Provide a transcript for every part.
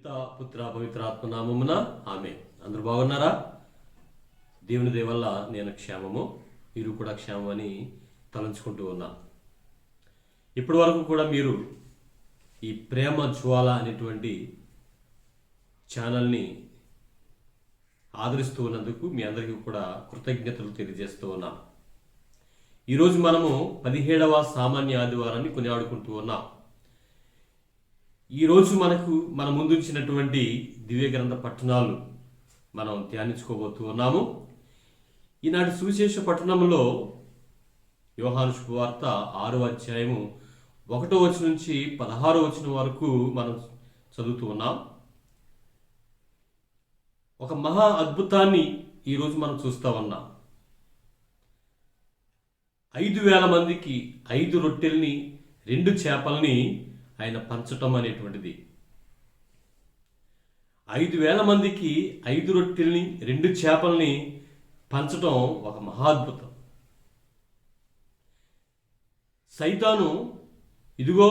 పిత పుత్ర పవిత్రాత్మ నామమున ఆమేన్. అందరూ బాగున్నారా? దేవుని దయ వల్ల నేను క్షేమము, మీరు కూడా క్షేమమని తలంచుకుంటూ ఉన్నా. ఇప్పటి వరకు కూడా మీరు ఈ ప్రేమ జ్వాల అనేటువంటి ఛానల్ని ఆదరిస్తూ ఉన్నందుకు మీ అందరికీ కూడా కృతజ్ఞతలు తెలియజేస్తూ ఉన్నాం. ఈరోజు మనము 17వ సామాన్య ఆదివారాన్ని కొనియాడుకుంటూ ఉన్నాం. ఈరోజు మన ముందుంచినటువంటి దివ్య గ్రంథ పట్టణాలు మనం ధ్యానించుకోబోతూ ఉన్నాము. ఈనాటి సువిశేష పట్టణంలో యోహాను శుభవార్త 6వ అధ్యాయము 1వ వచనం నుంచి 16వ వచనం వరకు మనం చదువుతూ ఉన్నాం. ఒక మహా అద్భుతాన్ని ఈరోజు మనం చూస్తూ ఉన్నాం. 5,000 మందికి 5 రొట్టెల్ని 2 చేపల్ని ఆయన పంచటం అనేటువంటిది. 5,000 మందికి 5 రొట్టెల్ని 2 చేపల్ని పంచటం ఒక మహాద్భుతం. సైతాను ఇదిగో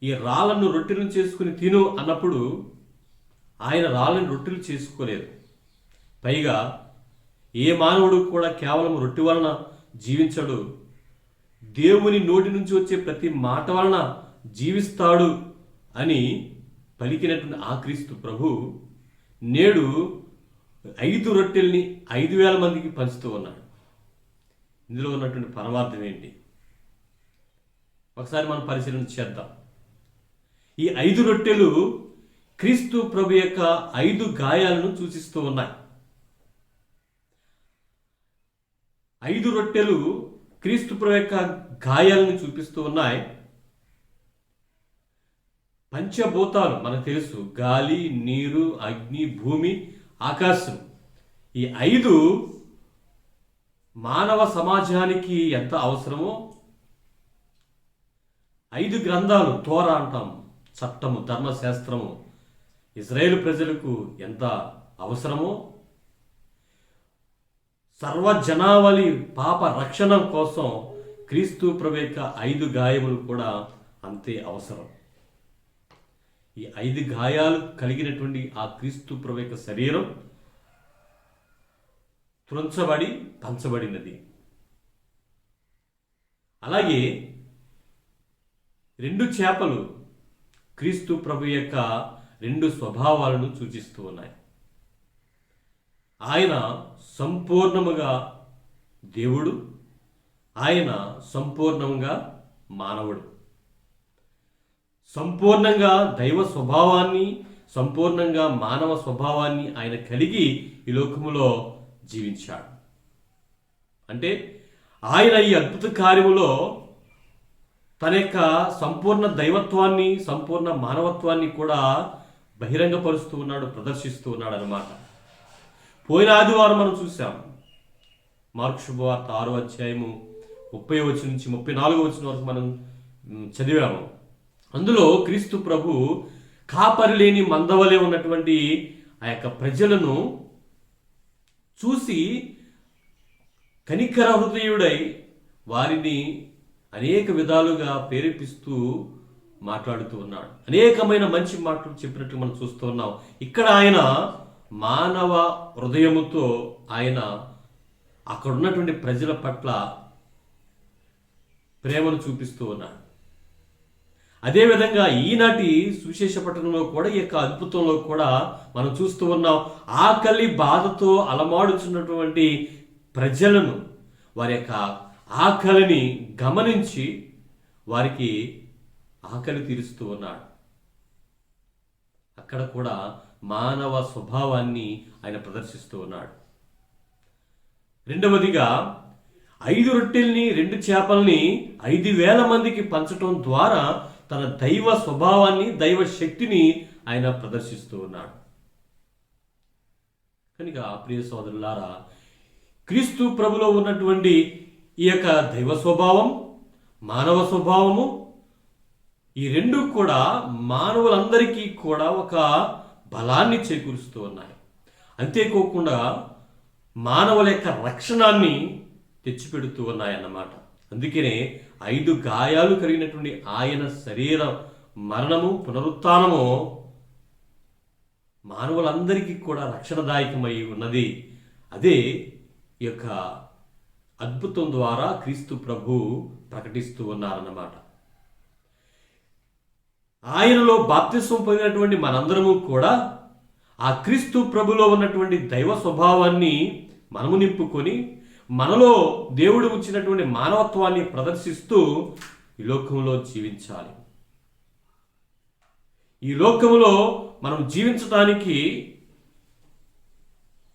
ఈ రాళ్ళను రొట్టెలను చేసుకుని తిను అన్నప్పుడు ఆయన రాళ్ళని రొట్టెలు చేసుకోలేదు. పైగా ఏ మానవుడు కూడా కేవలం రొట్టె వలన జీవించడు, దేవుని నోటి నుంచి వచ్చే ప్రతి మాట వలన జీవిస్తాడు అని పలికినటువంటి ఆ క్రీస్తు ప్రభు నేడు 5 రొట్టెల్ని 5,000 మందికి పంచుతూ ఉన్నాడు. ఇందులో ఉన్నటువంటి పరమార్థం ఏంటి? ఒకసారి మనం పరిశీలన చేద్దాం. ఈ 5 రొట్టెలు క్రీస్తు ప్రభు యొక్క 5 గాయాలను సూచిస్తూ ఉన్నాయి. 5 రొట్టెలు క్రీస్తు ప్రభు యొక్క గాయాలను చూపిస్తూ ఉన్నాయి. పంచభూతాలు మనకు తెలుసు, గాలి, నీరు, అగ్ని, భూమి, ఆకాశం. ఈ 5 మానవ సమాజానికి ఎంత అవసరమో, 5 గ్రంథాలు, తోరా అంటాం, చట్టము, ధర్మశాస్త్రము ఇజ్రాయేలు ప్రజలకు ఎంత అవసరమో, సర్వజనావళి పాప రక్షణ కోసం క్రీస్తు ప్రభు యొక్క 5 గాయములు కూడా అంతే అవసరం. ఈ 5 గాయాలు కలిగినటువంటి ఆ క్రీస్తు ప్రభు యొక్క శరీరం త్రుంచబడి పంచబడినది. అలాగే 2 చేపలు క్రీస్తు ప్రభు యొక్క 2 స్వభావాలను సూచిస్తూ ఉన్నాయి. ఆయన సంపూర్ణముగా దేవుడు, ఆయన సంపూర్ణంగా మానవుడు. సంపూర్ణంగా దైవ స్వభావాన్ని, సంపూర్ణంగా మానవ స్వభావాన్ని ఆయన కలిగి ఈ లోకములో జీవించాడు. అంటే ఆయన ఈ అద్భుత కార్యములో తన యొక్క సంపూర్ణ దైవత్వాన్ని, సంపూర్ణ మానవత్వాన్ని కూడా బహిరంగపరుస్తూ ఉన్నాడు, ప్రదర్శిస్తూ ఉన్నాడు అన్నమాట. పోయిన ఆదివారం మనం చూసాం, మార్కు శుభవార్త 6వ అధ్యాయము 30వ వచనం నుంచి 34వ వచనం వరకు మనం చదివాము. అందులో క్రీస్తు ప్రభు కాపరి లేని మందవలే ఉన్నటువంటి ఆ యొక్క ప్రజలను చూసి కనికర హృదయుడై వారిని అనేక విధాలుగా ప్రేరేపిస్తూ మాట్లాడుతూ ఉన్నాడు. అనేకమైన మంచి మాటలు చెప్పినట్టు మనం చూస్తూ ఉన్నాం. ఇక్కడ ఆయన మానవ హృదయముతో ఆయన అక్కడ ఉన్నటువంటి ప్రజల పట్ల ప్రేమను చూపిస్తూ ఉన్నాడు. అదేవిధంగా ఈనాటి సువిశేష పట్టణంలో కూడా, ఈ యొక్క అద్భుతంలో కూడా మనం చూస్తూ ఉన్నాం. ఆకలి బాధతో అలమాడుచున్నటువంటి ప్రజలను, వారి యొక్క ఆకలిని గమనించి వారికి ఆకలి తీరుస్తూ ఉన్నాడు. అక్కడ కూడా మానవ స్వభావాన్ని ఆయన ప్రదర్శిస్తూ ఉన్నాడు. రెండవదిగా 5 రొట్టెల్ని 2 చేపల్ని 5,000 మందికి పంచటం ద్వారా తన దైవ స్వభావాన్ని, దైవ శక్తిని ఆయన ప్రదర్శిస్తూ ఉన్నాడు. కనుక ప్రియ సోదరులారా, క్రీస్తు ప్రభులో ఉన్నటువంటి ఈ యొక్క దైవ స్వభావం, మానవ స్వభావము, ఈ 2 కూడా మానవులందరికీ కూడా ఒక బలాన్ని చేకూరుస్తూ ఉన్నాయి. అంతేకోకుండా మానవుల యొక్క రక్షణాన్ని తెచ్చిపెడుతూ ఉన్నాయన్నమాట. అందుకనే 5 గాయాలు కలిగినటువంటి ఆయన శరీర మరణము, పునరుత్థానము మానవులందరికీ కూడా రక్షణదాయకమై ఉన్నది. అదే ఈ యొక్క అద్భుతం ద్వారా క్రీస్తు ప్రభు ప్రకటిస్తూ ఉన్నారన్నమాట. ఆయనలో బాప్తిస్వం పొందినటువంటి మనందరము కూడా ఆ క్రీస్తు ప్రభులో ఉన్నటువంటి దైవ స్వభావాన్ని మనము నింపుకొని మనలో దేవుడు ఉంచినటువంటి మానవత్వాన్ని ప్రదర్శిస్తూ ఈ లోకంలో జీవించాలి. ఈ లోకంలో మనం జీవించడానికి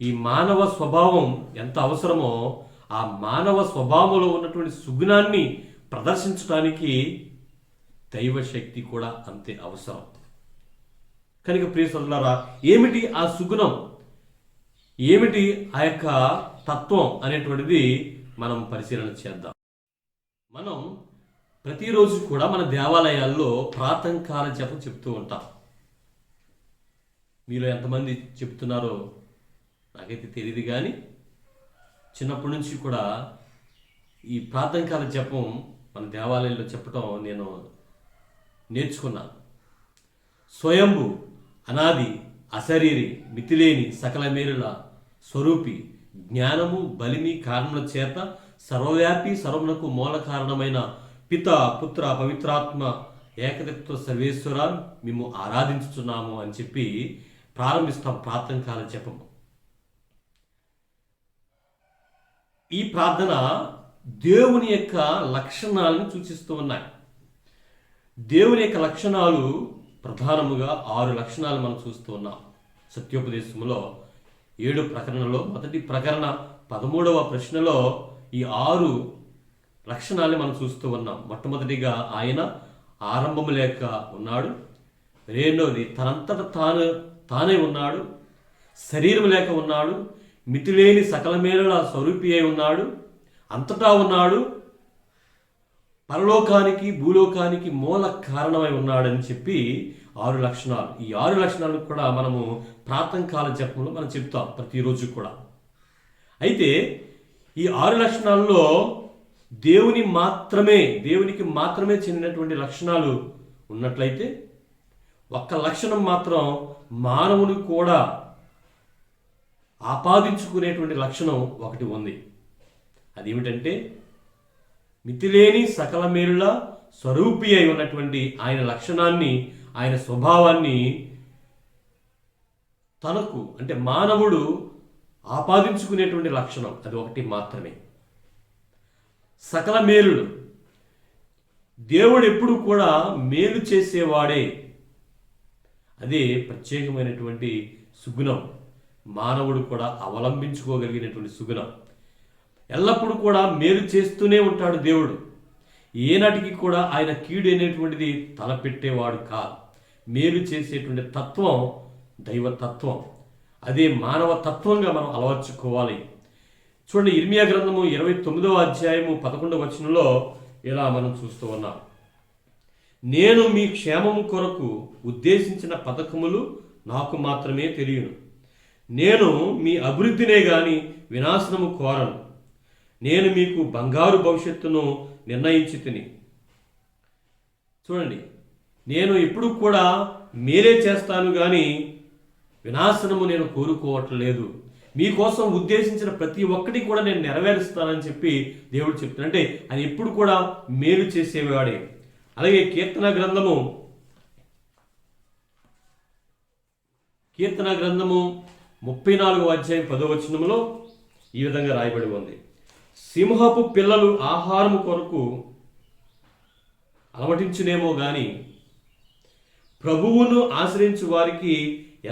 ఈ మానవ స్వభావం ఎంత అవసరమో ఆ మానవ స్వభావంలో ఉన్నటువంటి సుగుణాన్ని ప్రదర్శించడానికి దైవశక్తి కూడా అంతే అవసరం. కనుక ప్రియ సోదరులారా, ఏమిటి ఆ సుగుణం, ఏమిటి ఆ యొక్క తత్వం అనేటువంటిది మనం పరిశీలన చేద్దాం. మనం ప్రతిరోజు కూడా మన దేవాలయాల్లో ప్రాతకాల జపం చెప్తూ ఉంటాం. మీలో ఎంతమంది చెప్తున్నారో నాకైతే తెలియదు, కానీ చిన్నప్పటి నుంచి కూడా ఈ ప్రాతకాల జపం మన దేవాలయంలో చెప్పడం నేను నేర్చుకున్నాను. స్వయంభు, అనాది, అశరీరి, మితిలేని, సకల మేలుల స్వరూపి, జ్ఞానము, బలిమి కారణముల చేత సర్వవ్యాపి, సర్వమునకు మూల కారణమైన పిత, పుత్ర, పవిత్రాత్మ ఏకదత్వ సర్వేశ్వర మేము ఆరాధించుతున్నాము అని చెప్పి ప్రారంభిస్తాం ప్రాతకాల జపము. ఈ ప్రార్థన దేవుని యొక్క లక్షణాలను సూచిస్తూ ఉన్నాయి. దేవుని యొక్క లక్షణాలు ప్రధానముగా 6 లక్షణాలు మనం చూస్తూ ఉన్నాం. సత్యోపదేశంలో 7 ప్రకరణలో మొదటి ప్రకరణ 13వ ప్రశ్నలో ఈ 6 లక్షణాలు మనం చూస్తూ ఉన్నాం. మొట్టమొదటిగా ఆయన ఆరంభము లేక ఉన్నాడు. రెండవది తనంతట తానే ఉన్నాడు. శరీరం లేక ఉన్నాడు. మితిలేని సకల మేలుల స్వరూపి అయి ఉన్నాడు. అంతటా ఉన్నాడు. పరలోకానికి భూలోకానికి మూల కారణమై ఉన్నాడని చెప్పి 6 లక్షణాలు. ఈ 6 లక్షణాలు కూడా మనము ప్రాతకాల జపంలో మనం చెప్తాం ప్రతిరోజు కూడా. అయితే ఈ 6 లక్షణాల్లో దేవునికి మాత్రమే చెందినటువంటి లక్షణాలు ఉన్నట్లయితే ఒక్క లక్షణం మాత్రం మానవుని కూడా ఆపాదించుకునేటువంటి లక్షణం ఒకటి ఉంది. అదేమిటంటే మితిలేని సకల మేలుల స్వరూపి అయి ఉన్నటువంటి ఆయన లక్షణాన్ని, ఆయన స్వభావాన్ని తనకు అంటే మానవుడు ఆపాదించుకునేటువంటి లక్షణం అది ఒకటి మాత్రమే. సకల మేలులు, దేవుడు ఎప్పుడు కూడా మేలు చేసేవాడే. అదే ప్రత్యేకమైనటువంటి సుగుణం, మానవుడు కూడా అవలంబించుకోగలిగినటువంటి సుగుణం. ఎల్లప్పుడూ కూడా మేలు చేస్తూనే ఉంటాడు దేవుడు. ఏనాటికి కూడా ఆయన కీడు అనేటువంటిది తలపెట్టేవాడు కాదు. మేలు చేసేటువంటి తత్వం దైవతత్వం. అదే మానవ తత్వంగా మనం అలవర్చుకోవాలి. చూడండి, ఇర్మియా గ్రంథము 29వ అధ్యాయము 11వ వచనంలో ఇలా మనం చూస్తూ ఉన్నాం. నేను మీ క్షేమము కొరకు ఉద్దేశించిన పథకములు నాకు మాత్రమే తెలియను. నేను మీ అభివృద్ధినే గాని వినాశనము కోరను. నేను మీకు బంగారు భవిష్యత్తును నిర్ణయించి తిని. చూడండి, నేను ఎప్పుడు కూడా మేలే చేస్తాను కానీ వినాశనము నేను కోరుకోవట్లేదు. మీకోసం ఉద్దేశించిన ప్రతి ఒక్కటి కూడా నేను నెరవేరుస్తానని చెప్పి దేవుడు చెప్తున్నాడు. అంటే ఆయన ఎప్పుడు కూడా మేలు చేసేవాడే. అలాగే కీర్తన గ్రంథము 34వ అధ్యాయం 10వ వచనంలో ఈ విధంగా రాయబడి ఉంది. సింహపు పిల్లలు ఆహారము కొరకు అలమటించునేమో గాని ప్రభువును ఆశ్రయించు వారికి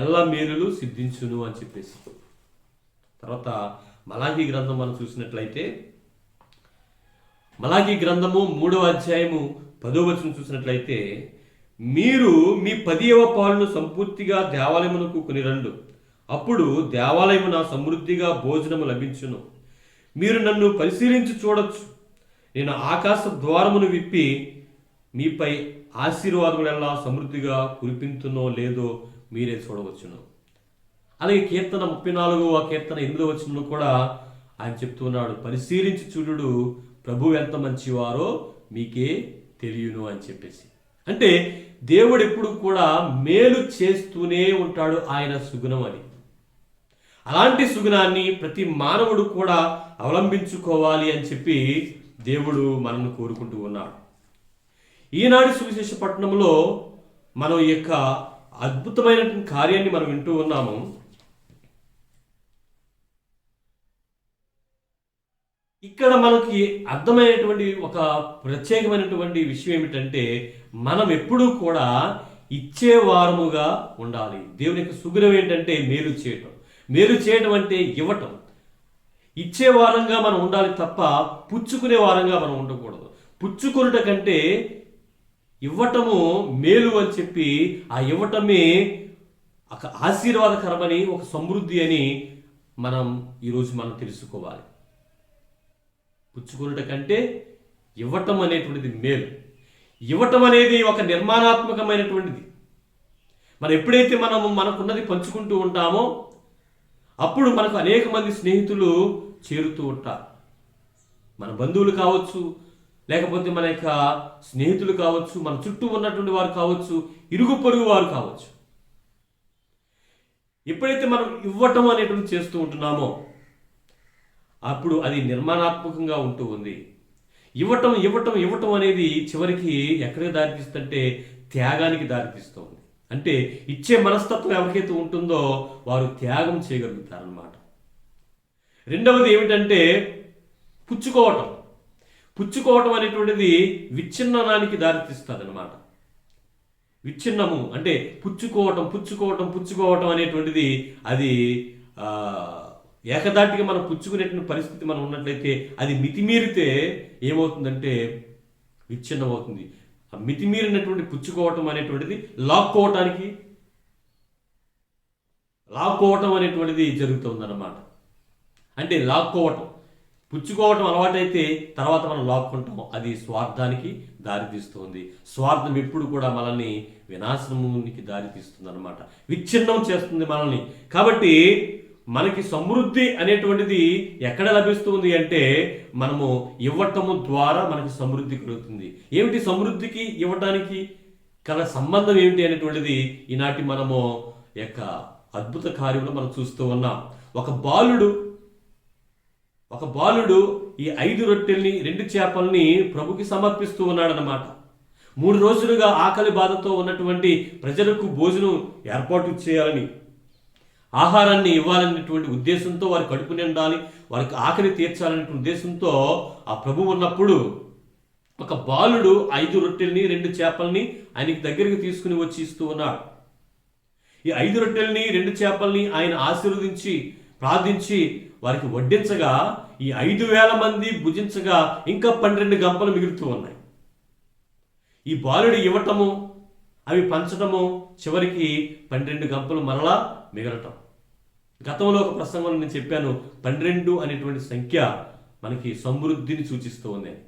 ఎల్ల మేలులు సిద్ధించును అని చెప్పేసి. తర్వాత మలాకీ గ్రంథం మనం చూసినట్లయితే మలాకీ గ్రంథము 3వ అధ్యాయము 10వ వచనం చూసినట్లయితే, మీరు మీ 10వ పాలును సంపూర్తిగా దేవాలయమునకు కొనిరండు, అప్పుడు దేవాలయమున సమృద్ధిగా భోజనము లభించును. మీరు నన్ను పరిశీలించి చూడొచ్చు. నేను ఆకాశ ద్వారమును విప్పి మీపై ఆశీర్వాదములెల్లా సమృద్ధిగా కురిపించునో లేదో మీరే చూడవచ్చును. అలాగే కీర్తన 34వ కీర్తన 8వ వచనంలో కూడా ఆయన చెప్తున్నాడు, పరిశీలించి చూడు, ప్రభు ఎంత మంచివారో మీకే తెలియను అని చెప్పేసి. అంటే దేవుడు ఎప్పుడు కూడా మేలు చేస్తూనే ఉంటాడు, ఆయన సుగుణం అని. అలాంటి సుగుణాన్ని ప్రతి మానవుడు కూడా అవలంబించుకోవాలి అని చెప్పి దేవుడు మనల్ని కోరుకుంటూ ఉన్నాడు. ఈనాడు సువిశేష పట్టణంలో మనం ఈ యొక్క అద్భుతమైనటువంటి కార్యాన్ని మనం వింటూ ఉన్నాము. ఇక్కడ మనకి అర్థమైనటువంటి ఒక ప్రత్యేకమైనటువంటి విషయం ఏమిటంటే, మనం ఎప్పుడూ కూడా ఇచ్చేవారముగా ఉండాలి. దేవుని యొక్క సుగుణం ఏంటంటే మేలు చేయటం. మేలు చేయటం అంటే ఇవ్వటం. ఇచ్చే వారంగా మనం ఉండాలి తప్ప పుచ్చుకునే వారంగా మనం ఉండకూడదు. పుచ్చుకునుట కంటే ఇవ్వటము మేలు అని చెప్పి, ఆ ఇవ్వటమే ఒక ఆశీర్వాదకరమని, ఒక సమృద్ధి అని ఈరోజు మనం తెలుసుకోవాలి. పుచ్చుకునుట కంటే ఇవ్వటం అనేటువంటిది మేలు. ఇవ్వటం అనేది ఒక నిర్మాణాత్మకమైనటువంటిది. మనం ఎప్పుడైతే మనకున్నది పంచుకుంటూ ఉంటామో అప్పుడు మనకు అనేక మంది స్నేహితులు చేరుతూ ఉంటారు. మన బంధువులు కావచ్చు, లేకపోతే మన యొక్క స్నేహితులు కావచ్చు, మన చుట్టూ ఉన్నటువంటి వారు కావచ్చు, ఇరుగు పొరుగు వారు కావచ్చు. ఎప్పుడైతే మనం ఇవ్వటం అనేటువంటి చేస్తూ ఉంటున్నామో అప్పుడు అది నిర్మాణాత్మకంగా ఉంటూ ఉంది. ఇవ్వటం ఇవ్వటం ఇవ్వటం అనేది చివరికి ఎక్కడికి దారితీస్తుందంటే త్యాగానికి దారితీస్తుంది. అంటే ఇచ్చే మనస్తత్వం ఎవరికైతే ఉంటుందో వారు త్యాగం చేయగలుగుతారన్నమాట. రెండవది ఏమిటంటే పుచ్చుకోవటం. పుచ్చుకోవటం అనేటువంటిది విచ్ఛిన్నానికి దారితీస్తుంది అన్నమాట. విచ్ఛిన్నము అంటే పుచ్చుకోవటం పుచ్చుకోవటం పుచ్చుకోవటం అనేటువంటిది అది ఏకదాటిగా మనం పుచ్చుకునేటువంటి పరిస్థితి మనం ఉన్నట్లయితే అది మితిమీరితే ఏమవుతుందంటే విచ్ఛిన్నం అవుతుంది. ఆ మితిమీరినటువంటి పుచ్చుకోవటం అనేటువంటిది లాక్కోవటం అనేటువంటిది జరుగుతుందన్నమాట. అంటే లాక్కోవటం, పుచ్చుకోవటం అలవాటైతే తర్వాత మనం లాక్కుంటాం, అది స్వార్థానికి దారితీస్తుంది. స్వార్థం ఎప్పుడు కూడా మనల్ని వినాశనానికి దారితీస్తుంది అన్నమాట, విచ్ఛిన్నం చేస్తుంది మనల్ని. కాబట్టి మనకి సమృద్ధి అనేటువంటిది ఎక్కడ లభిస్తుంది అంటే మనము ఇవ్వటము ద్వారా మనకి సమృద్ధి కలుగుతుంది. ఏమిటి సమృద్ధికి ఇవ్వటానికి కల సంబంధం ఏమిటి అనేటువంటిది ఈనాటి మనము యొక్క అద్భుత కార్యంలో మనం చూస్తూ ఉన్నాం. ఒక బాలుడు ఈ 5 రొట్టెల్ని 2 చేపల్ని ప్రభుకి సమర్పిస్తూ ఉన్నాడనమాట. 3 రోజులుగా ఆకలి బాధతో ఉన్నటువంటి ప్రజలకు భోజనం ఏర్పాటు చేయాలని, ఆహారాన్ని ఇవ్వాలనేటువంటి ఉద్దేశంతో, వారి కడుపు నిండాలి, వారికి ఆకలి తీర్చాలనే ఉద్దేశంతో ఆ ప్రభు ఉన్నప్పుడు ఒక బాలుడు 5 రొట్టెల్ని 2 చేపల్ని ఆయనకి దగ్గరికి తీసుకుని వచ్చి ఇస్తూ ఉన్నాడు. ఈ 5 రొట్టెల్ని 2 చేపల్ని ఆయన ఆశీర్వదించి ప్రార్థించి వారికి వడ్డించగా ఈ 5,000 మంది భుజించగా ఇంకా 12 గంపలు మిగులుతూ ఉన్నాయి. ఈ బాలుడు ఇవ్వటము, అవి పంచటము, చివరికి 12 గంపలు మరలా మిగలటం. గతంలో ఒక ప్రసంగంలో నేను చెప్పాను, 12 అనేటువంటి సంఖ్య మనకి సమృద్ధిని సూచిస్తూ ఉందని,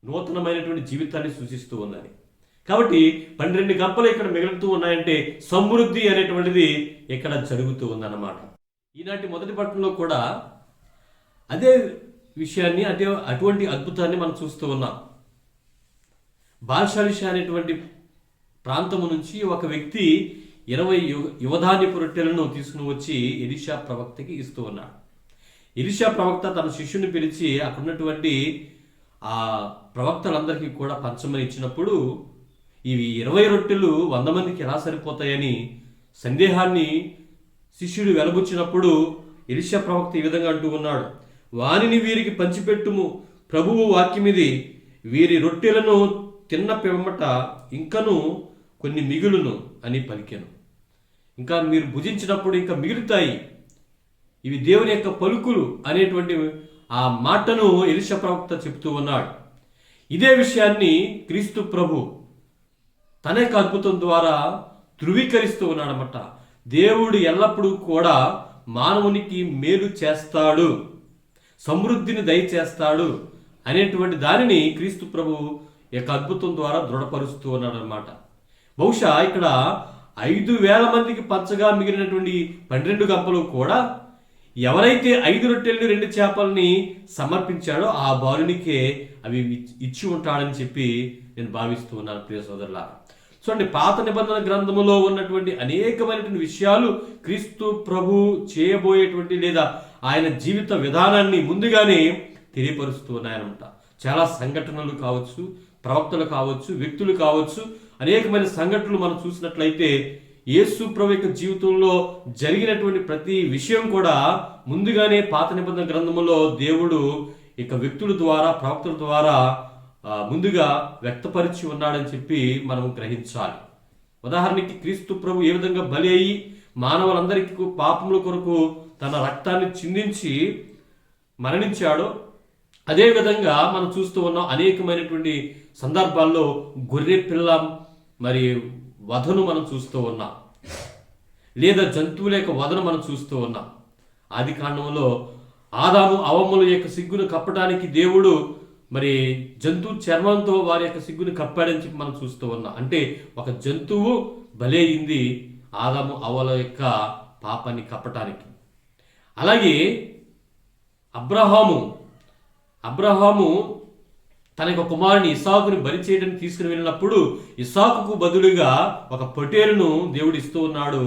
నూతనమైనటువంటి జీవితాన్ని సూచిస్తూ ఉందని. కాబట్టి 12 గంపలు ఇక్కడ మిగులుతూ ఉన్నాయంటే సమృద్ధి అనేటువంటిది ఇక్కడ జరుగుతూ ఉందన్నమాట. ఈనాటి మొదటి పట్టణంలో కూడా అదే విషయాన్ని, అటువంటి అద్భుతాన్ని మనం చూస్తూ ఉన్నాం. బాల్షాలిషా అనేటువంటి ప్రాంతము నుంచి ఒక వ్యక్తి 20 యువధాన్యపు రొట్టెలను తీసుకుని వచ్చి ఎలీషా ప్రవక్తకి ఇస్తూ ఉన్నాడు. ఎలీషా ప్రవక్త తన శిష్యుని పిలిచి అక్కడున్నటువంటి ఆ ప్రవక్తలందరికీ కూడా పంచమని ఇచ్చినప్పుడు ఇవి 20 రొట్టెలు 100 మందికి ఎలా సరిపోతాయని సందేహాన్ని శిష్యుడు వెలబుచ్చినప్పుడు ఎలీషా ప్రవక్త ఈ విధంగా అంటూ ఉన్నాడు, వానిని వీరికి పంచిపెట్టుము, ప్రభువు వాక్యమిది, వీరి రొట్టెలను తిన్న పిమ్మట ఇంకను కొన్ని మిగులును అని పలికాను. ఇంకా మీరు భుజించినప్పుడు ఇంకా మిగులుతాయి, ఇవి దేవుని యొక్క పలుకులు అనేటువంటి ఆ మాటను ఎలీషా ప్రవక్త చెప్తూ ఉన్నాడు. ఇదే విషయాన్ని క్రీస్తు ప్రభు తన యొక్క అద్భుతం ద్వారా ధృవీకరిస్తూ ఉన్నాడన్నమాట. దేవుడు ఎల్లప్పుడూ కూడా మానవునికి మేలు చేస్తాడు, సమృద్ధిని దయచేస్తాడు అనేటువంటి దానిని క్రీస్తు ప్రభు యొక్క అద్భుతం ద్వారా దృఢపరుస్తూ ఉన్నాడు అన్నమాట. బహుశా ఇక్కడ 5,000 మందికి పంచగా మిగిలినటువంటి 12 గంపలు కూడా ఎవరైతే 5 రొట్టెలు 2 చేపల్ని సమర్పించాడో ఆ బాలునికే అవి ఇచ్చి ఉంటాడని చెప్పి నేను భావిస్తూ ఉన్నాను ప్రియ సోదరులారా. చూడండి, పాత నిబంధన గ్రంథములో ఉన్నటువంటి అనేకమైనటువంటి విషయాలు క్రీస్తు ప్రభు చేయబోయేటువంటి లేదా ఆయన జీవిత విధానాన్ని ముందుగానే తెలియపరుస్తూ ఉన్నాయన్నమాట. చాలా సంఘటనలు కావచ్చు, ప్రవక్తలు కావచ్చు, వ్యక్తులు కావచ్చు, అనేకమైన సంఘటనలు మనం చూసినట్లయితే యేసు ప్రభు యొక్క జీవితంలో జరిగినటువంటి ప్రతి విషయం కూడా ముందుగానే పాత నిబంధన గ్రంథములో దేవుడు ఇక వ్యక్తుల ద్వారా, ప్రవక్తల ద్వారా ముందుగా వ్యక్తపరిచి ఉన్నాడని చెప్పి మనం గ్రహించాలి. ఉదాహరణకి క్రీస్తు ప్రభు ఏ విధంగా బలి అయ్యి మానవులందరికీ పాపముల కొరకు తన రక్తాన్ని చిందించి మరణించాడో అదేవిధంగా మనం చూస్తూ ఉన్నాం. అనేకమైనటువంటి సందర్భాల్లో గొర్రె పిల్ల మరి వధను మనం చూస్తూ ఉన్నాం, లేదా జంతువుల యొక్క వధను మనం చూస్తూ ఉన్నాం. ఆది కాండంలో ఆదాము అవ్వముల యొక్క సిగ్గును కప్పడానికి దేవుడు మరి జంతువు చర్మంతో వారి యొక్క సిగ్గును కప్పాడని చెప్పి మనం చూస్తూ ఉన్నాం. అంటే ఒక జంతువు బలైంది ఆదాము అవ్వల యొక్క పాపాన్ని కప్పటానికి. అలాగే అబ్రహాము తన యొక్క కుమారుని ఇస్సాకుని బలి చేయడానికి తీసుకుని వెళ్ళినప్పుడు ఇస్సాకుకు బదులుగా ఒక పొటేలును దేవుడు ఇస్తూ ఉన్నాడు.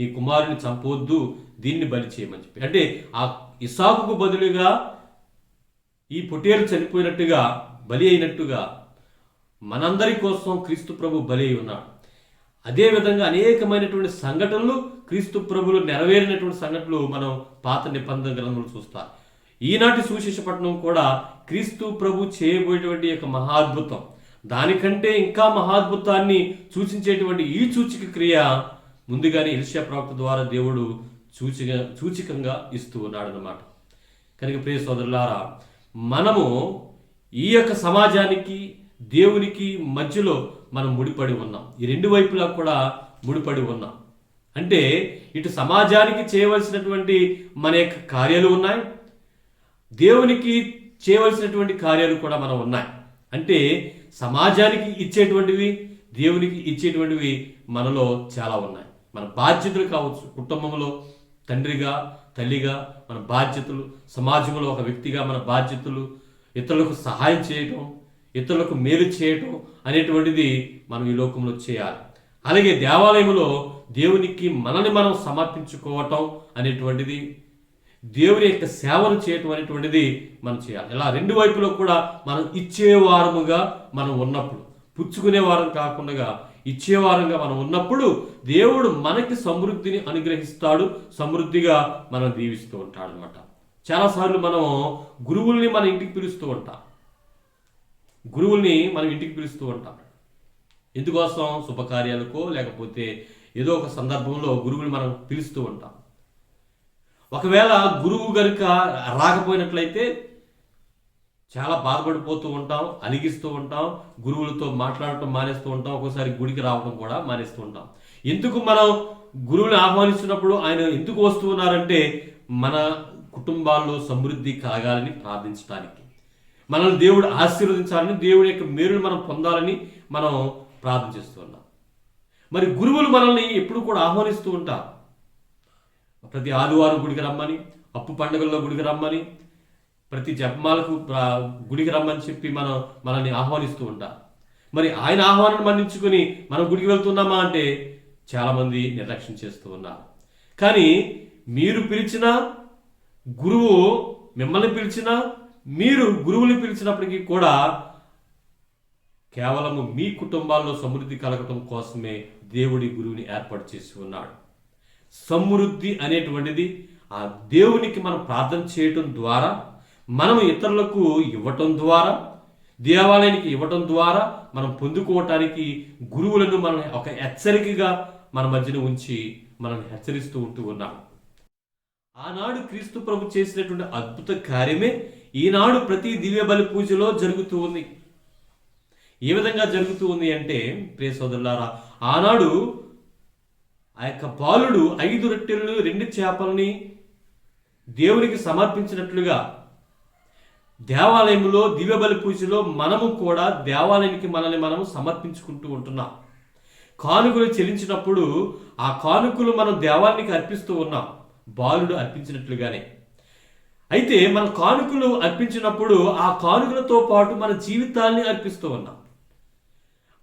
ఈ కుమారుని చంపవద్దు, దీన్ని బలి చేయమని చెప్పి. అంటే ఆ ఇస్సాకుకు బదులుగా ఈ పొటేలు చనిపోయినట్టుగా, బలి అయినట్టుగా మనందరి కోసం క్రీస్తు ప్రభు బలి అయి ఉన్నాడు. అదేవిధంగా అనేకమైనటువంటి సంఘటనలు క్రీస్తు ప్రభులు నెరవేరినటువంటి సంఘటనలు మనం పాత నిబంధన గ్రంథంలో చూస్తాం. ఈనాటి సువిశేష పట్టణం కూడా క్రీస్తు ప్రభు చేయబోయేటువంటి యొక్క మహాద్భుతం, దానికంటే ఇంకా మహాద్భుతాన్ని సూచించేటువంటి ఈ సూచిక క్రియ ముందుగానే యెషయా ప్రవక్త ద్వారా దేవుడు సూచికంగా ఇస్తూ ఉన్నాడు అన్నమాట. కనుక ప్రియ సోదరులారా, మనము ఈ యొక్క సమాజానికి దేవునికి మధ్యలో మనం ముడిపడి ఉన్నాం. ఈ రెండు వైపులా కూడా ముడిపడి ఉన్నాం. అంటే ఇటు సమాజానికి చేయవలసినటువంటి మన యొక్క కార్యాలు ఉన్నాయి, దేవునికి చేయవలసినటువంటి కార్యాలు కూడా మనం ఉన్నాయి. అంటే సమాజానికి ఇచ్చేటువంటివి, దేవునికి ఇచ్చేటువంటివి మనలో చాలా ఉన్నాయి. మన బాధ్యతలు కావచ్చు, కుటుంబంలో తండ్రిగా, తల్లిగా మన బాధ్యతలు, సమాజంలో ఒక వ్యక్తిగా మన బాధ్యతలు, ఇతరులకు సహాయం చేయటం, ఇతరులకు మేలు చేయటం అనేటువంటిది మనం ఈ లోకంలో చేయాలి. అలాగే దేవాలయంలో దేవునికి మనల్ని మనం సమర్పించుకోవటం అనేటువంటిది, దేవుని యొక్క సేవను చేయటం అనేటువంటిది మనం చేయాలి. ఇలా రెండు వైపులో కూడా మనం ఇచ్చేవారముగా మనం ఉన్నప్పుడు, పుచ్చుకునే వారం కాకుండా ఇచ్చేవారంగా మనం ఉన్నప్పుడు దేవుడు మనకి సమృద్ధిని అనుగ్రహిస్తాడు, సమృద్ధిగా మనం దీవిస్తూ ఉంటాడు అనమాట. చాలాసార్లు మనం గురువుల్ని మన ఇంటికి పిలుస్తూ ఉంటాం, ఎందుకోసం? శుభకార్యాలకో లేకపోతే ఏదో ఒక సందర్భంలో గురువుని మనం పిలుస్తూ ఉంటాం. ఒకవేళ గురువు గనుక రాకపోయినట్లయితే చాలా బాధపడిపోతూ ఉంటాం, అలిగిస్తూ ఉంటాం, గురువులతో మాట్లాడటం మానేస్తూ ఉంటాం, ఒక్కోసారి గుడికి రావడం కూడా మానేస్తూ ఉంటాం. ఎందుకు మనం గురువుని ఆహ్వానిస్తున్నప్పుడు ఆయన ఎందుకు వస్తూ ఉన్నారంటే మన కుటుంబాల్లో సమృద్ధి కలగాలని ప్రార్థించడానికి, మనల్ని దేవుడు ఆశీర్వదించాలని, దేవుడి యొక్క మేలును మనం పొందాలని మనం ప్రార్థన చేస్తూ ఉన్నాం. మరి గురువులు మనల్ని ఎప్పుడు కూడా ఆహ్వానిస్తూ ఉంటారు. ప్రతి ఆదివారం గుడికి రమ్మని, అప్పు పండుగల్లో గుడికి రమ్మని, ప్రతి జపమాలకు గుడికి రమ్మని చెప్పి మనల్ని ఆహ్వానిస్తూ ఉంటారు. మరి ఆయన ఆహ్వానాన్ని మన్నించుకొని మనం గుడికి వెళ్తున్నామా అంటే చాలామంది నిర్లక్ష్యం చేస్తూ ఉన్నారు. కానీ మీరు పిలిచిన గురువు మిమ్మల్ని పిలిచినా, మీరు గురువుని పిలిచినప్పటికీ కూడా కేవలము మీ కుటుంబాల్లో సమృద్ధి కలగటం కోసమే దేవుడి గురువుని ఏర్పాటు చేసి ఉన్నాడు. సమృద్ధి అనేటువంటిది ఆ దేవునికి మనం ప్రార్థన చేయటం ద్వారా, మనం ఇతరులకు ఇవ్వటం ద్వారా, దేవాలయానికి ఇవ్వటం ద్వారా మనం పొందుకోవటానికి గురువులను మనం ఒక హెచ్చరికగా మన మధ్యన ఉంచి మనల్ని హెచ్చరిస్తూ ఉంటూ ఉన్నాం. ఆనాడు క్రీస్తు ప్రభు చేసినటువంటి అద్భుత కార్యమే ఈనాడు ప్రతి దివ్య బలి పూజలో జరుగుతూ ఉంది. ఏ విధంగా జరుగుతూ ఉంది అంటే ప్రియ సోదరులారా, ఆనాడు ఆ యొక్క బాలుడు 5 రొట్టెలు 2 చేపల్ని దేవునికి సమర్పించినట్లుగా దేవాలయంలో దివ్య బలి పూజలో మనము కూడా దేవాలయానికి మనల్ని మనము సమర్పించుకుంటూ ఉంటున్నాం. కానుకలు చెల్లించినప్పుడు ఆ కానుకలు మనం దేవాలయానికి అర్పిస్తూ ఉన్నాం. బాలుడు అర్పించినట్లుగానే. అయితే మన కానుకలు అర్పించినప్పుడు ఆ కానుకలతో పాటు మన జీవితాల్ని అర్పిస్తూ ఉన్నాం.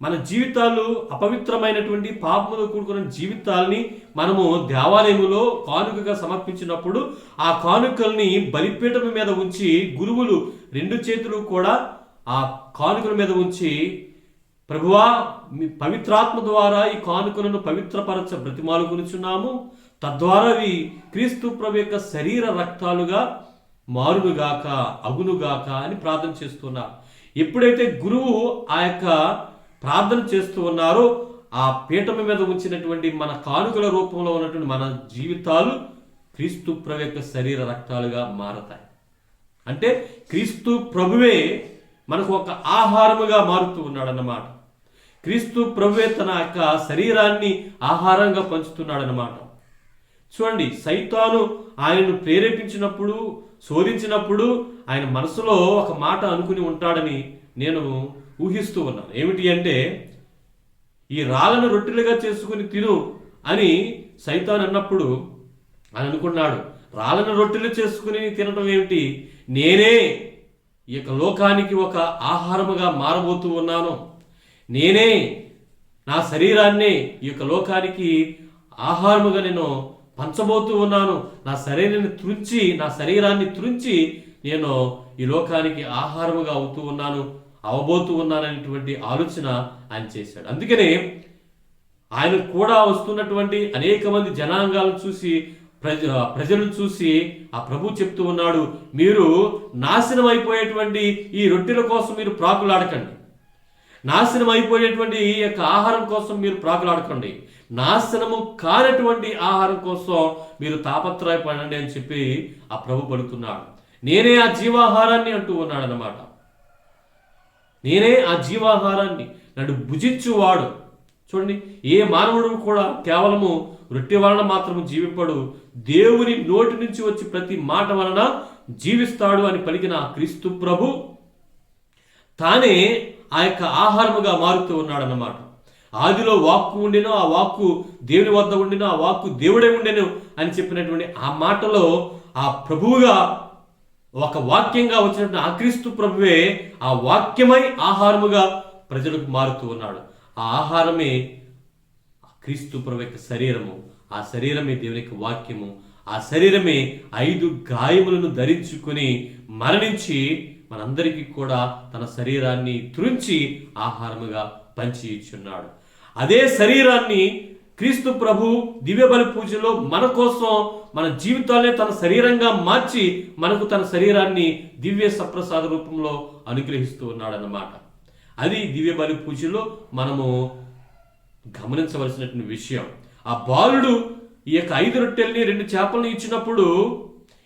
మన జీవితాలు అపవిత్రమైనటువంటి పాపముతో కూడుకున్న జీవితాల్ని మనము దేవాలయములో కానుకగా సమర్పించినప్పుడు ఆ కానుకల్ని బలిపీఠం మీద ఉంచి గురువులు 2 చేతులు కూడా ఆ కానుకల మీద ఉంచి, ప్రభువా మీ పవిత్రాత్మ ద్వారా ఈ కానుకలను పవిత్రపరచ బ్రతిమాలుకొనుచున్నాము, తద్వారా అవి క్రీస్తు ప్రభు యొక్క శరీర రక్తాలుగా మారునుగాక అగునుగాక అని ప్రార్థన చేస్తున్నారు. ఎప్పుడైతే గురువు ఆ యొక్క ప్రార్థన చేస్తూ ఉన్నారో ఆ పీఠం మీద ఉంచినటువంటి మన కానుకల రూపంలో ఉన్నటువంటి మన జీవితాలు క్రీస్తు ప్రభు యొక్క శరీర రక్తాలుగా మారతాయి. అంటే క్రీస్తు ప్రభువే మనకు ఒక ఆహారముగా మారుతూ ఉన్నాడన్నమాట. క్రీస్తు ప్రభువే తన యొక్క శరీరాన్ని ఆహారంగా పంచుతున్నాడన్నమాట. చూడండి, సైతాను ఆయనను ప్రేరేపించినప్పుడు, శోధించినప్పుడు ఆయన మనసులో ఒక మాట అనుకుని ఉంటాడని నేను ఊహిస్తూ ఉన్నాను. ఏమిటి అంటే, ఈ రాళ్ళను రొట్టెలుగా చేసుకుని తిను అని సైతాన్ అన్నప్పుడు ఆయన అనుకున్నాడు, రాళ్ళను రొట్టెలు చేసుకుని తినటం ఏమిటి, నేనే ఈ యొక్క లోకానికి ఒక ఆహారముగా మారబోతూ ఉన్నాను, నేనే నా శరీరాన్ని ఈ యొక్క లోకానికి ఆహారముగా నేను పంచబోతూ ఉన్నాను, నా శరీరాన్ని త్రుంచి నేను ఈ లోకానికి ఆహారముగా అవబోతూ ఉన్నాననేటువంటి ఆలోచన ఆయన చేశాడు. అందుకనే ఆయన కూడా వస్తున్నటువంటి అనేక మంది జనాంగాలను చూసి ప్రజలను చూసి ఆ ప్రభు చెప్తూ ఉన్నాడు, మీరు నాశనం అయిపోయేటువంటి ఈ రొట్టెల కోసం మీరు ప్రాకులాడకండి, నాశనం అయిపోయేటువంటి ఈ యొక్క ఆహారం కోసం మీరు ప్రాకులాడకండి, నాశనము కానటువంటి ఆహారం కోసం మీరు తాపత్రయపడండి అని చెప్పి ఆ ప్రభు పలుకుతున్నాడు. నేనే ఆ జీవాహారాన్ని అంటూ ఉన్నాడు అన్నమాట. నేనే ఆ జీవాహారాన్ని, నన్ను భుజించువాడు. చూడండి, ఏ మానవుడు కూడా కేవలము రొట్టె వలన మాత్రము జీవింపడు, దేవుని నోటి నుంచి వచ్చి ప్రతి మాట వలన జీవిస్తాడు అని పలికిన క్రీస్తు ప్రభు తానే ఆ యొక్క ఆహారముగా మారుతూ ఉన్నాడన్నమాట. ఆదిలో వాక్కు ఉండెను, ఆ వాక్కు దేవుని వద్ద ఉండెను, ఆ వాక్కు దేవుడే ఉండెను అని చెప్పినటువంటి ఆ మాటలో ఆ ప్రభువుగా ఒక వాక్యంగా వచ్చినటువంటి ఆ క్రీస్తు ప్రభువే ఆ వాక్యమై ఆహారముగా ప్రజలకు మారుతూ ఉన్నాడు. ఆ ఆహారమే క్రీస్తు ప్రభు యొక్క శరీరము, ఆ శరీరమే దేవుని యొక్క వాక్యము, ఆ శరీరమే 5 గాయములను ధరించుకుని మరణించి మనందరికీ కూడా తన శరీరాన్ని త్రుంచి ఆహారముగా పంచి ఇచ్చున్నాడు. అదే శరీరాన్ని క్రీస్తు ప్రభు దివ్య బలి పూజలో మన కోసం మన జీవితాలనే తన శరీరంగా మార్చి మనకు తన శరీరాన్ని దివ్య సప్రసాద రూపంలో అనుగ్రహిస్తూ ఉన్నాడన్నమాట. అది దివ్య బలి పూజలో మనము గమనించవలసినటువంటి విషయం. ఆ బాలుడు ఈ యొక్క 5 రొట్టెల్ని 2 చేపలను ఇచ్చినప్పుడు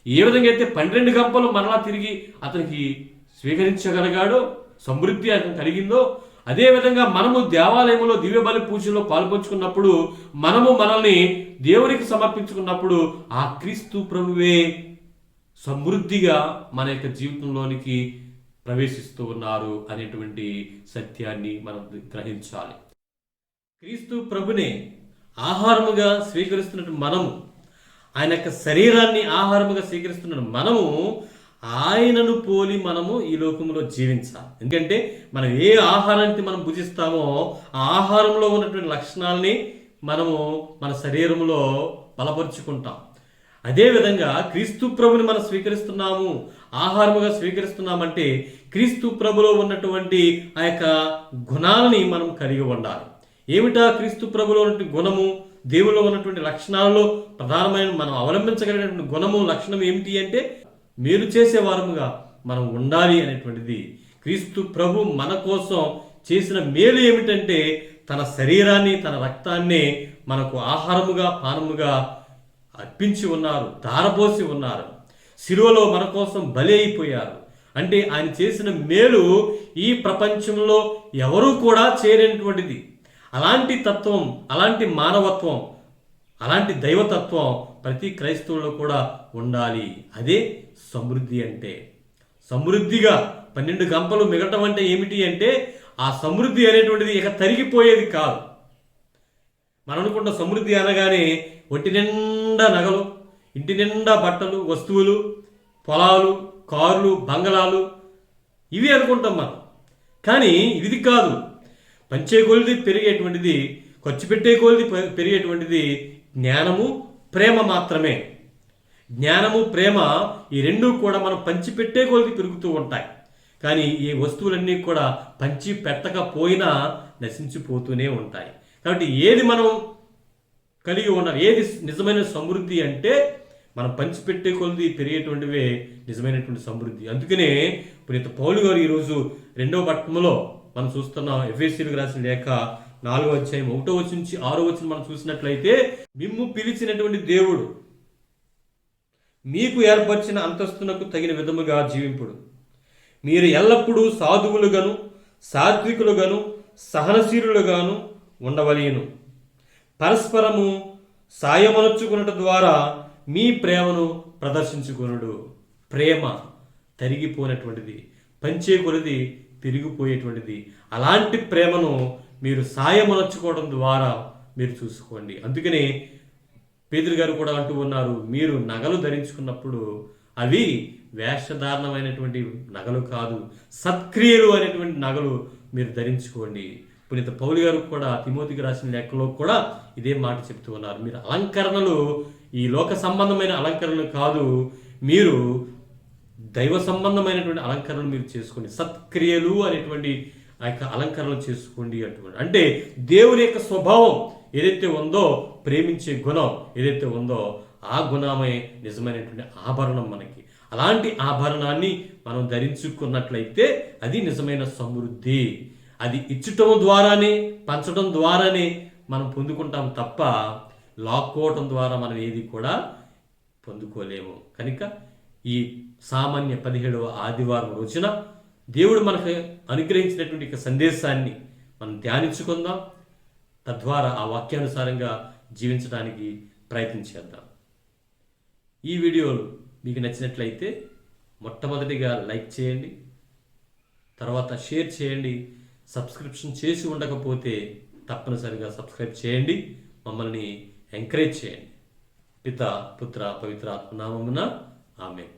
ఏ విధంగా అయితే 12 గంపలు మరలా తిరిగి అతనికి స్వీకరించగలిగాడో, సమృద్ధి అతను కలిగిందో, అదేవిధంగా మనము దేవాలయంలో దివ్య బలి పూజలో పాల్పంచుకున్నప్పుడు, మనము మనల్ని దేవునికి సమర్పించుకున్నప్పుడు ఆ క్రీస్తు ప్రభువే సమృద్ధిగా మన యొక్క జీవితంలోనికి ప్రవేశిస్తూ ఉన్నారు అనేటువంటి సత్యాన్ని మనం గ్రహించాలి. క్రీస్తు ప్రభునే ఆహారముగా స్వీకరిస్తున్నట్టు మనము, ఆయన యొక్క శరీరాన్ని ఆహారముగా స్వీకరిస్తున్న మనము ఆయనను పోలి మనము ఈ లోకంలో జీవించాలి. ఎందుకంటే మనం ఏ ఆహారాన్ని మనం భుజిస్తామో ఆ ఆహారంలో ఉన్నటువంటి లక్షణాలని మనము మన శరీరంలో బలపరుచుకుంటాం. అదేవిధంగా క్రీస్తు ప్రభుని మనం స్వీకరిస్తున్నాము, ఆహారముగా స్వీకరిస్తున్నామంటే క్రీస్తు ప్రభులో ఉన్నటువంటి ఆ యొక్క గుణాలని మనం కలిగి ఉండాలి. ఏమిటా క్రీస్తు ప్రభులో ఉన్నటువంటి గుణము, దేవులో ఉన్నటువంటి లక్షణాలలో ప్రధానమైన మనం అవలంబించగలిగినటువంటి గుణము, లక్షణం ఏమిటి అంటే మేలు చేసేవారముగా మనం ఉండాలి అనేటువంటిది. క్రీస్తు ప్రభు మన కోసం చేసిన మేలు ఏమిటంటే తన శరీరాన్ని, తన రక్తాన్ని మనకు ఆహారముగా, పానముగా అర్పించి ఉన్నారు, ధారపోసి ఉన్నారు, శిలువలో మన కోసం బలి అయిపోయారు. అంటే ఆయన చేసిన మేలు ఈ ప్రపంచంలో ఎవరూ కూడా చేయలేనటువంటిది. అలాంటి తత్వం, అలాంటి మానవత్వం, అలాంటి దైవతత్వం ప్రతి క్రైస్తవుల్లో కూడా ఉండాలి. అదే సమృద్ధి అంటే. సమృద్ధిగా 12 గంపలు మిగటం అంటే ఏమిటి అంటే ఆ సమృద్ధి అనేటువంటిది ఇక తరిగిపోయేది కాదు. మనం అనుకుంటాం సమృద్ధి అనగానే ఒంటి నిండా నగలు, ఇంటి నిండా బట్టలు, వస్తువులు, పొలాలు, కార్లు, బంగళాలు ఇవి అనుకుంటాం మనం. కానీ ఇది కాదు. పంచే కొలిది పెరిగేటువంటిది, ఖర్చు పెట్టే కొలిది పెరిగేటువంటిది జ్ఞానము, ప్రేమ మాత్రమే. జ్ఞానము, ప్రేమ ఈ రెండూ కూడా మనం పంచిపెట్టే కొలిది పెరుగుతూ ఉంటాయి. కానీ ఈ వస్తువులన్నీ కూడా పంచి పెట్టకపోయినా నశించిపోతూనే ఉంటాయి. కాబట్టి ఏది మనం కలిగి ఉన్నారు, ఏది నిజమైన సమృద్ధి అంటే మనం పంచిపెట్టే కొలిది పెరిగేటువంటివే నిజమైనటువంటి సమృద్ధి. అందుకనే పునీత పౌలు గారు ఈరోజు 2వ పట్టణంలో మనం చూస్తున్నాం. ఎఫెసీయులకు రాసిన లేఖ 4వ అధ్యాయం 1వ వచనం నుంచి 6వ వచనం మనం చూసినట్లయితే, మిమ్ము పిలిచినటువంటి దేవుడు మీకు ఏర్పరిచిన అంతస్తునకు తగిన విధముగా జీవింపుడు. మీరు ఎల్లప్పుడూ సాధువులుగాను, సాత్వికులుగాను, సహనశీలులుగాను ఉండవలేను. పరస్పరము సాయమనొచ్చుకున్నట ద్వారా మీ ప్రేమను ప్రదర్శించుకొనుడు. ప్రేమ తరిగిపోయినటువంటిది, పంచే కొలది పెరిగిపోయేటువంటిది. అలాంటి ప్రేమను మీరు సాయమనొచ్చుకోవడం ద్వారా మీరు చూసుకోండి. అందుకనే పేతురు గారు కూడా అంటూ ఉన్నారు, మీరు నగలు ధరించుకున్నప్పుడు అవి వేషధారణమైనటువంటి నగలు కాదు, సత్క్రియలు అనేటువంటి నగలు మీరు ధరించుకోండి. పునీత పౌలు గారు కూడా తిమోతికి రాసిన లేఖలో కూడా ఇదే మాట చెప్తూ ఉన్నారు. మీరు అలంకరణలు, ఈ లోక సంబంధమైన అలంకరణలు కాదు, మీరు దైవ సంబంధమైనటువంటి అలంకరణలు మీరు చేసుకోండి. సత్క్రియలు అనేటువంటి ఆ యొక్క అలంకరణలు చేసుకోండి అంటున్నాడు. అంటే దేవుని యొక్క స్వభావం ఏదైతే ఉందో, ప్రేమించే గుణం ఏదైతే ఉందో, ఆ గుణమే నిజమైనటువంటి ఆభరణం మనకి. అలాంటి ఆభరణాన్ని మనం ధరించుకున్నట్లయితే అది నిజమైన సమృద్ధి. అది ఇచ్చటం ద్వారానే, పంచడం ద్వారానే మనం పొందుకుంటాం తప్ప లాక్కోవటం ద్వారా మనం ఏది కూడా పొందుకోలేము. కనుక ఈ సామాన్య 17వ ఆదివారం రోజున దేవుడు మనకు అనుగ్రహించినటువంటి సందేశాన్ని మనం ధ్యానించుకుందాం. తద్వారా ఆ వాక్యానుసారంగా జీవించడానికి ప్రయత్నించేద్దాం. ఈ వీడియోలు మీకు నచ్చినట్లయితే మొట్టమొదటిగా లైక్ చేయండి, తర్వాత షేర్ చేయండి. సబ్స్క్రిప్షన్ చేసి ఉండకపోతే తప్పనిసరిగా సబ్స్క్రైబ్ చేయండి. మమ్మల్ని ఎంకరేజ్ చేయండి. పిత, పుత్ర, పవిత్ర ఆత్మ నామమున ఆమేన్.